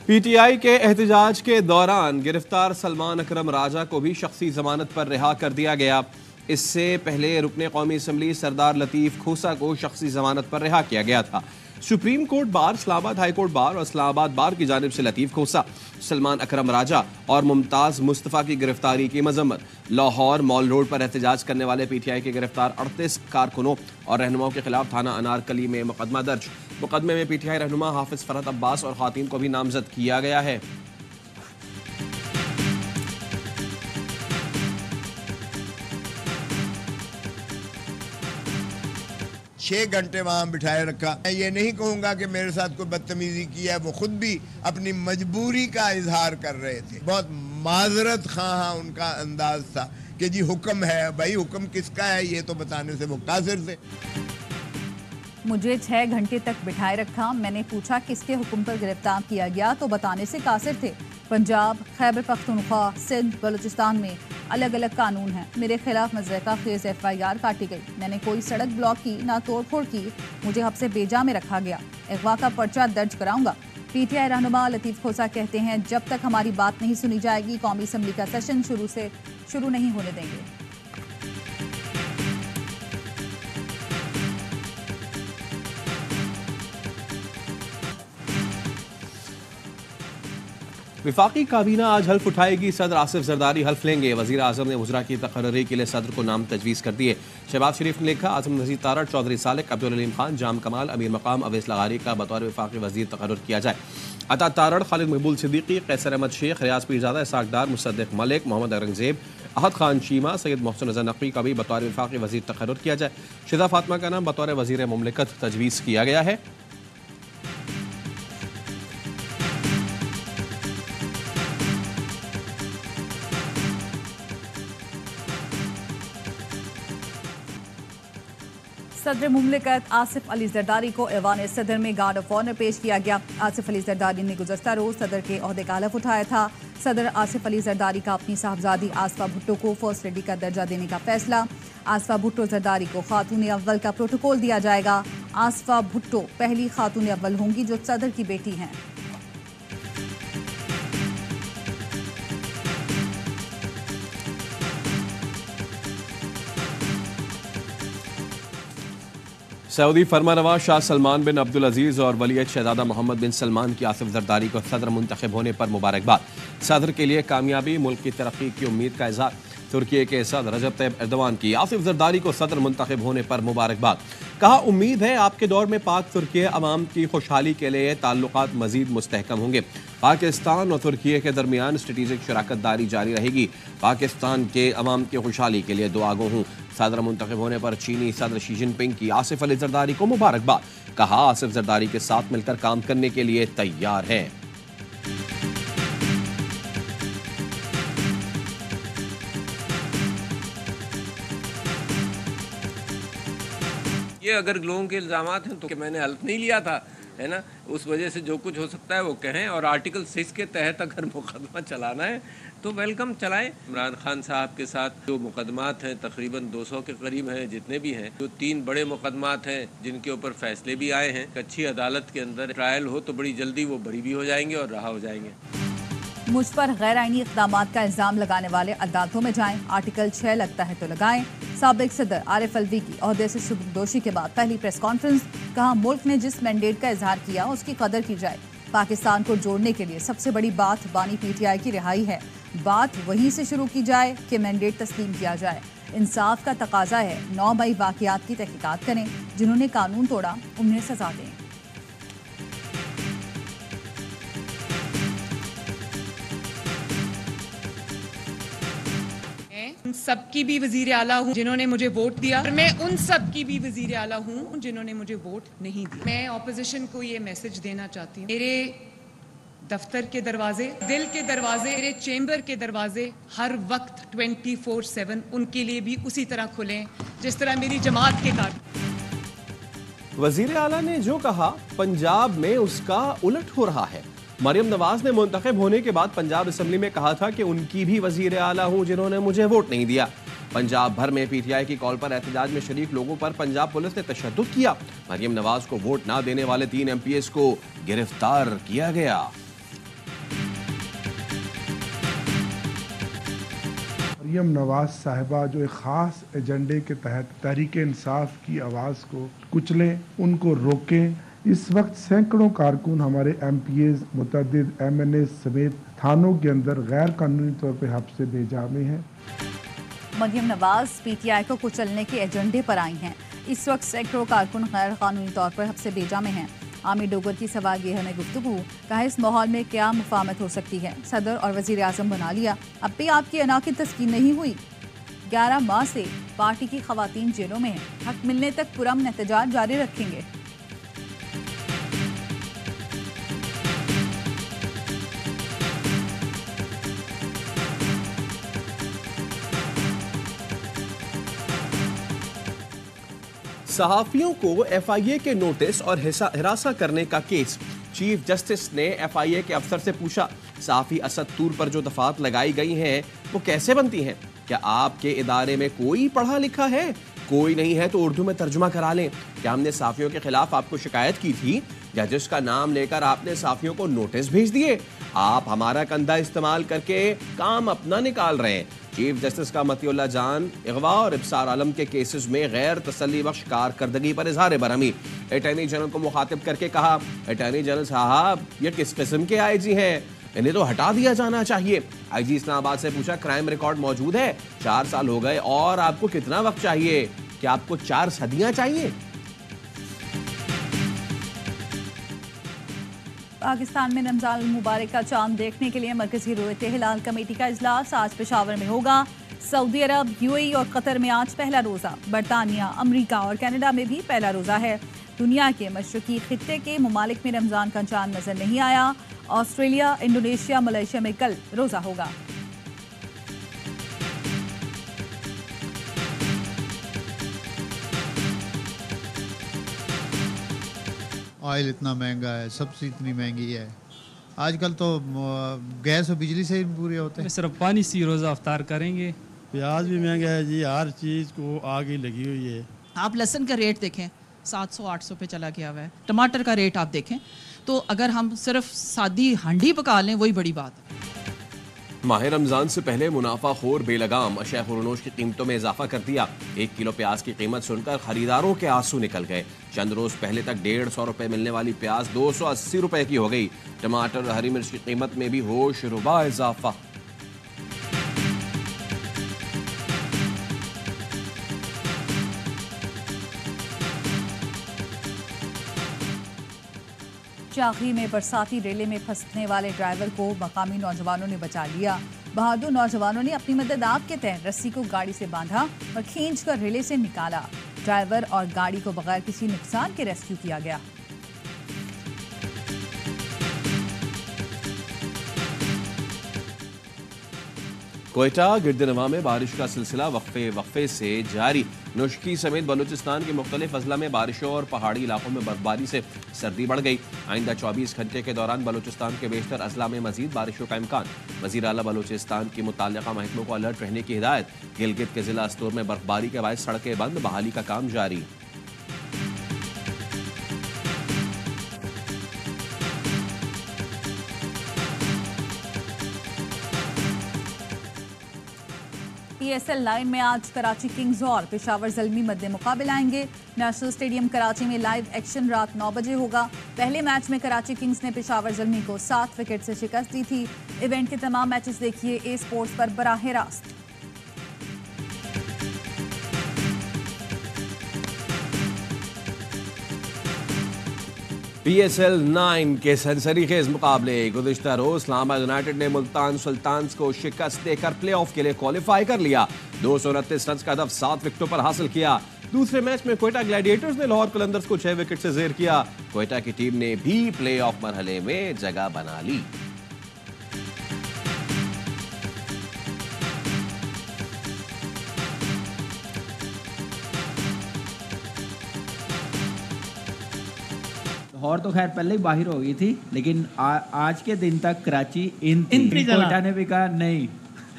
PTI के एहतजाज के दौरान गिरफ्तार सलमान अकरम राजा को भी शख्सी जमानत पर रिहा कर दिया गया। इससे पहले रुकने कौमी असम्बली सरदार लतीफ खोसा को शख्सी जमानत पर रिहा किया गया था। Supreme court bar, Islamabad high court bar और इस्लामाबाद बार की जानिब से लतीफ खोसा, सलमान अकरम राजा और मुमताज मुस्तफ़ा की गिरफ्तारी की मजम्मत। लाहौर मॉल रोड पर एहतजाज करने वाले पीटीआई के गिरफ्तार 38 कारकुनों और रहनुमाओं के खिलाफ थाना अनारकली में मुकदमा दर्ज। मुकदमे में पीटीआई रहनुमा हाफिज फरहत अब्बास और खातिन को भी नामजद किया गया है। 6 घंटे वहां बिठाए रखा। मैं ये नहीं कहूंगा कि मेरे साथ कोई बदतमीजी की है, वो खुद भी अपनी मजबूरी का इजहार कर रहे थे। बहुत माजरत खां उनका अंदाज था कि जी हुक्म है। भाई हुक्म किसका है ये तो बताने से वो कासिर थे। मुझे 6 घंटे तक बिठाए रखा। मैंने पूछा किसके हुक्म पर गिरफ्तार किया गया तो बताने से कासिर थे। पंजाब, खैबर पख्तूनख्वा, सिंध, बलूचिस्तान में अलग अलग कानून हैं। मेरे खिलाफ मज़रका खेज FIR काटी गई। मैंने कोई सड़क ब्लॉक की ना तोड़फोड़ की। मुझे हब्से बेजा में रखा गया। अगवा का पर्चा दर्ज कराऊंगा। पीटीआई रहनुमा लतीफ खोसा कहते हैं जब तक हमारी बात नहीं सुनी जाएगी कौमी असम्बली का सेशन शुरू नहीं होने देंगे। विफाकी काबीना आज हल्फ उठाएगी। सदर आसिफ जरदारी हल्फ लेंगे। वजीर आजम ने वज़रा की तकर्री के लिए सदर को नाम तजवीज़ कर दिए। शहबाज शरीफ ने लिखा आजम नज़ीर तारड़, चौधरी सालिक, अब्दुल अलीम खान, जाम कमाल, अमीर मकाम अवैस लगारी का बतौर विफाकी वजीर तकर्रुर किया जाए। अता तारड़, खालिद महबूल सिद्दीकी, कैसर अहमद शेख, रियाज पीरजादा, इसाक डार, मुसद्दिक मलिक, मोहम्मद औरंगजेब, अहद खान चीमा, सैयद मोहसिन रज़ा नकवी का भी बतौर विफाकी वजीर तकर्रुर किया जाए। शिदा फातिमा का नाम बतौर वजीर मुमलिकत तजवीज़ किया गया है। सदर मुमलिकत आसिफ अली जरदारी को ऐवान सदर में गार्ड ऑफ ऑनर पेश किया गया। आसिफ अली जरदारी ने गुज़श्ता रोज सदर के ओहदे का हलफ उठाया था। सदर आसिफ अली जरदारी का अपनी साहबजादी आसफा भुट्टो को फर्स्ट लेडी का दर्जा देने का फैसला। आसफा भुट्टो जरदारी को खातून अव्वल का प्रोटोकॉल दिया जाएगा। आसफा भुट्टो पहली खातून अव्वल होंगी जो सदर की बेटी हैं। सऊदी फरमानवा शाह सलमान बिन अब्दुल अजीज और वलीअहद शहजादा मोहम्मद बिन सलमान की आसिफ जरदारी को सदर मुंतखब होने पर मुबारकबाद। सदर के लिए कामयाबी, मुल्क की तरक्की की उम्मीद का इजहार। तुर्की के सदर रजब तैयब एर्दोआन की आसिफ जरदारी को सदर मुंतखब होने पर मुबारकबाद। कहा उम्मीद है आपके दौर में पाक तुर्की अवाम की खुशहाली के लिए ताल्लुकात मजीद मुस्तहकम होंगे। पाकिस्तान और तुर्की के दरमियान स्ट्रेटेजिक शराकत दारी जारी रहेगी। पाकिस्तान के अवाम की खुशहाली के लिए दुआ गो हूँ। सदर मुंतखब होने पर चीनी सदर शी जिनपिंग की आसिफ अली जरदारी को मुबारकबाद। कहा आसिफ जरदारी के साथ मिलकर काम करने के लिए तैयार है। ये अगर लोगों के इल्ज़ामात हैं तो कि मैंने हल्फ नहीं लिया था, है ना, उस वजह से जो कुछ हो सकता है वो कहें। और आर्टिकल 6 के तहत अगर मुकदमा चलाना है तो वेलकम चलाएं। इमरान खान साहब के साथ जो मुकदमात हैं तकरीबन 200 के करीब हैं, जितने भी हैं, जो 3 बड़े मुकदमात हैं जिनके ऊपर फैसले भी आए हैं। अच्छी अदालत के अंदर ट्रायल हो तो बड़ी जल्दी वो बरी भी हो जाएंगे और रहा हो जाएंगे। मुझ पर गैर आईनी इक़दामात का इल्ज़ाम लगाने वाले अदालतों में जाएं। आर्टिकल 6 लगता है तो लगाएं। साबिक सदर आरिफ अलवी की ओहदे से सुबुकदोशी के बाद पहली प्रेस कॉन्फ्रेंस। कहा मुल्क ने जिस मैंडेट का इजहार किया उसकी कदर की जाए। पाकिस्तान को जोड़ने के लिए सबसे बड़ी बात बानी PTI की रिहाई है। बात वहीं से शुरू की जाए कि मैंडेट तस्लीम किया जाए। इंसाफ का तकाजा है 9 मई वाक़यात की तहकीकात करें। जिन्होंने कानून तोड़ा उन्हें सजा दें। उन सबकी भी वजीर आला हूँ जिन्होंने मुझे वोट दिया और मैं उन सब की भी वजीर आला हूँ जिन्होंने मुझे वोट नहीं दिया। मैं ऑपोजिशन को ये मैसेज देना चाहती हूँ, मेरे दफ्तर के दरवाजे, दिल के दरवाजे, मेरे चेंबर के दरवाजे हर वक्त 24/7 उनके लिए भी उसी तरह खुले जिस तरह मेरी जमात के कार। वजीर आला ने जो कहा पंजाब में उसका उलट हो रहा है। मरियम नवाज ने मुंतखब होने के बाद पंजाब असम्बली में कहा था कि उनकी भी वजीर आला हूं जिन्होंने मुझे वोट नहीं दिया। पंजाब भर में PTI की कॉल पर एहतजाज में शरीक लोगों पर पंजाब पुलिस ने तशद्दुद किया। मरियम नवाज को वोट ना देने वाले 3 MPs को गिरफ्तार किया गया। मरियम नवाज साहिबा जो एक ख़ास एजेंडे के तहत तहरीक इंसाफ की आवाज़ को कुचलें, उनको रोकें। इस वक्त सैकड़ों कारकुन हमारे MPAs, मुतअद्दिद MNAs समेत थानों के अंदर गैर कानूनी तौर पर हब्स से बेजा में हैं। मरियम नवाज PTI को कुचलने के एजेंडे पर आई हैं। इस वक्त सैकड़ों कारकुन गैर कानूनी तौर पर हब्स से बेजा में हैं। आमिर डोगर की सवाल ये है गुफ्तगू, कहा इस माहौल में क्या मुफाहमत हो सकती है? सदर और वजीर आजम बना लिया, अब भी आपकी अना की तस्कीन नहीं हुई। 11 माह से पार्टी की खवातीन जेलों में हैं, हक मिलने तक पुरअमन एहतजाज जारी रखेंगे। सहाफियों को FIA के नोटिस और हिरासा करने का केस। चीफ जस्टिस ने FIA के अफसर से पूछा, सहाफी असद तूर पर जो दफात लगाई गई हैं वो कैसे बनती हैं? क्या आपके इदारे में कोई पढ़ा लिखा है? कोई नहीं है तो उर्दू में तर्जुमा करा लें। क्या हमने सहाफियों के खिलाफ आपको शिकायत की थी या जिसका नाम लेकर आपने सहाफियों को नोटिस भेज दिए? आप हमारा कंधा इस्तेमाल करके काम अपना निकाल रहे हैं। चीफ जस्टिस का मतिउल्लाह जान अगवा और इब्सार आलम के केसेस में गैर तसल्ली बख्श कारकर्दगी पर इजहार बरहमी। अटॉर्नी जनरल को मुखातिब करके कहा, अटॉर्नी जनरल साहब ये किस किस्म के IG हैं? इन्हें तो हटा दिया जाना चाहिए। IG इस्लामाबाद से पूछा, क्राइम रिकॉर्ड मौजूद है? 4 साल हो गए और आपको कितना वक्त चाहिए? क्या आपको 4 सदियां चाहिए? पाकिस्तान में रमजान मुबारक का चांद देखने के लिए मरकजी रोयत हिलाल कमेटी का इजलास आज पेशावर में होगा। सऊदी अरब, UAE और कतर में आज पहला रोज़ा। बरतानिया, अमरीका और कनाडा में भी पहला रोज़ा है। दुनिया के मशरकी खित्ते के ममालिक में रमजान का चांद नजर नहीं आया। ऑस्ट्रेलिया, इंडोनेशिया, मलेशिया में कल रोज़ा होगा। ऑयल इतना महंगा है, सब्जी इतनी महंगी है, आजकल तो गैस और बिजली से ही पूरे होते हैं। सिर्फ पानी से रोज़ा अफ्तार करेंगे। प्याज भी महंगा है जी, हर चीज़ को आग ही लगी हुई है। आप लहसुन का रेट देखें 700-800 पे चला गया हुआ है। टमाटर का रेट आप देखें तो अगर हम सिर्फ सादी हांडी पका लें वही बड़ी बात है। माह रमजान से पहले मुनाफाखोर बेलगाम अशया खुरनोश की कीमतों में इजाफा कर दिया। 1 किलो प्याज की कीमत सुनकर खरीदारों के आंसू निकल गए। चंद रोज पहले तक 150 रुपए मिलने वाली प्याज 280 रुपए की हो गई। टमाटर और हरी मिर्च की कीमत में भी होशरुबा इजाफा। चाकरी में बरसाती रेले में फंसने वाले ड्राइवर को मकामी नौजवानों ने बचा लिया। बहादुर नौजवानों ने अपनी मदद आप के तहत रस्सी को गाड़ी से बांधा और खींचकर रेले से निकाला। ड्राइवर और गाड़ी को बगैर किसी नुकसान के रेस्क्यू किया गया। कोयटा गिरदनवा में बारिश का सिलसिला वक्फे से जारी। नुश्की समेत बलूचिस्तान के मुख्तलिफ अजला में बारिशों और पहाड़ी इलाकों में बर्फबारी से सर्दी बढ़ गई। आइंदा 24 घंटे के दौरान बलूचिस्तान के बेशतर अजला में मजीद बारिशों का इम्कान। वज़ीर आला बलूचिस्तान की मुताल्लिका महकमों को अलर्ट रहने की हिदायत। गिलगित के जिला अस्तूर में बर्फबारी के बायस सड़कें बंद, बहाली का काम जारी। PSL लाइन में आज कराची किंग्स और पेशावर ज़ल्मी मद्दे मुकाबले आएंगे। नेशनल स्टेडियम कराची में लाइव एक्शन रात 9 बजे होगा। पहले मैच में कराची किंग्स ने पेशावर ज़ल्मी को 7 विकेट से शिकस्त दी थी। इवेंट के तमाम मैचेस देखिए ए स्पोर्ट्स पर बराह रास्त। PSL 9 के सनसनीखेज मुकाबले। गुज़िश्ता रोज इस्लामाबाद यूनाइटेड ने मुल्तान सुल्तान्स को शिकस्त देकर प्लेऑफ के लिए क्वालिफाई कर लिया। 229 रन का हदफ 7 विकेटों पर हासिल किया। दूसरे मैच में कोयटा ग्लैडिएटर्स ने लाहौर कलंदर्स को 6 विकेट से जेर किया। कोयटा की टीम ने भी प्लेऑफ मरहले में जगह बना ली। और तो खैर पहले ही बाहर हो गई थी, लेकिन आज के दिन तक कराची कोयटा ने भी कहा नहीं,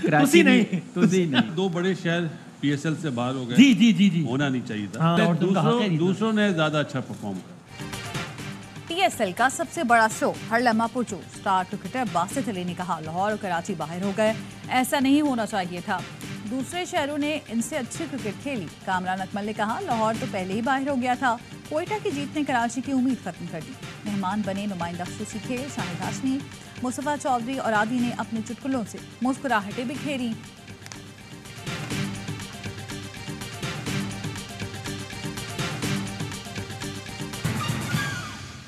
कराची नहीं, तुझी नहीं। 2 बड़े शहर PSL से बाहर हो गए। जी जी जी जी होना नहीं चाहिए था। हाँ, दूसरों ने ज्यादा अच्छा परफॉर्म किया। PSL का सबसे बड़ा शो हर लम्हा पुरजोर। स्टार क्रिकेटर बासित अली ने कहा, लाहौर और कराची बाहर हो गए, ऐसा नहीं होना चाहिए था। दूसरे शहरों ने इनसे अच्छी क्रिकेट खेली। कामरान अकमल ने कहा, लाहौर तो पहले ही बाहर हो गया था, कोयटा की जीत ने कराची की उम्मीद खत्म कर दी। मेहमान बने नुमाइंदा खसूसी खेल शाहिद हाशमी, मुस्तफ़ा चौधरी और आदि ने अपने चुटकुलों से मुस्कुराहटें बिखेरी।